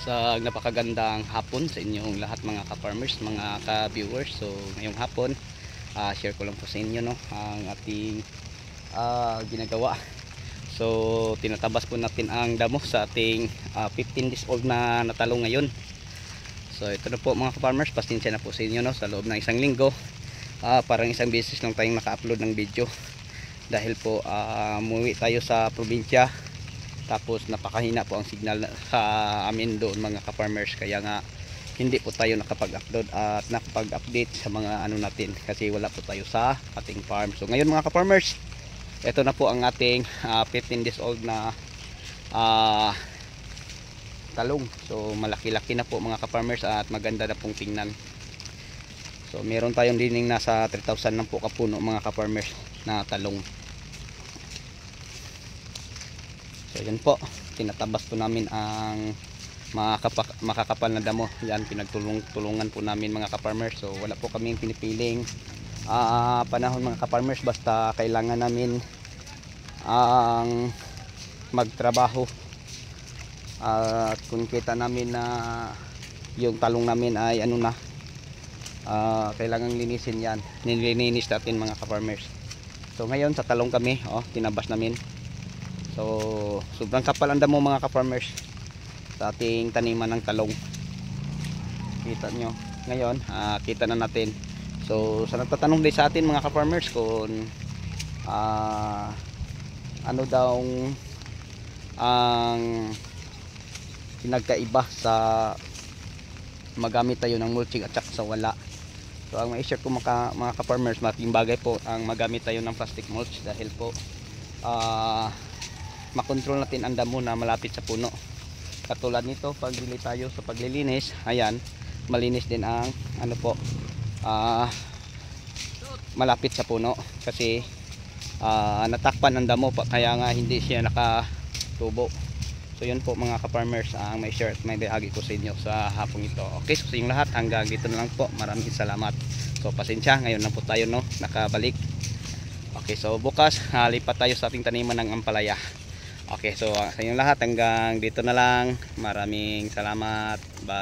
Sa napakagandang hapon sa inyong lahat mga ka-farmers, mga ka-viewers. So ngayong hapon, share ko lang po sa inyo ang ating ginagawa. So tinatabas po natin ang damo sa ating 15 days old na natalong ngayon. So ito na po mga ka-farmers, pasensya na po sa inyo sa loob ng isang linggo. Parang isang beses lang tayong naka-upload ng video dahil po umuwi tayo sa probinsya. Tapos napakahina po ang signal sa amin doon mga ka-farmers, kaya nga hindi po tayo nakapag-upload at nakapag-update sa mga ano natin kasi wala po tayo sa ating farm. So ngayon mga ka-farmers, ito na po ang ating 15 days old na talong. So malaki-laki na po mga ka-farmers at maganda na pong tingnan. So meron tayong dining nasa 3,000 lang po kapuno mga ka-farmers na talong. So yan po, tinatabas po namin ang makakapal na damo. Yan, pinagtulungan po namin mga ka-farmers. So wala po kaming pinipiling panahon mga ka-farmers, basta kailangan namin ang magtrabaho. At kung kita namin na yung talong namin ay ano na, kailangan linisin yan, nililinis natin mga ka-farmers. So ngayon sa talong kami, tinabas namin. So sobrang kapal ang damo mga ka-farmers sa ating taniman ng talong. Kita nyo ngayon, kita na natin. So sa nagtatanong din sa atin mga ka-farmers kung ano daw ang pinagkaiba sa magamit tayo ng mulching at saka sa wala. So ang ma-share ko mga ka-farmers, malaking bagay po ang magamit tayo ng plastic mulch dahil po makontrol natin ang damo na malapit sa puno. Katulad nito, pag dili tayo sa paglilinis, ayan, malinis din ang ano po, malapit sa puno kasi natakpan ang damo pa, kaya nga hindi siya nakatubo. So yun po mga ka-farmers ang may share at may bahagi ko sa inyo sa hapong ito. Okay, so sa inyong lahat hanggang dito na lang po. Maraming salamat. So pasensya, ngayon na po tayo nakabalik. Okay, so bukas lipat tayo sa ating taniman ng ampalaya. Okay, so sa inyong lahat hanggang dito na lang. Maraming salamat. Bye.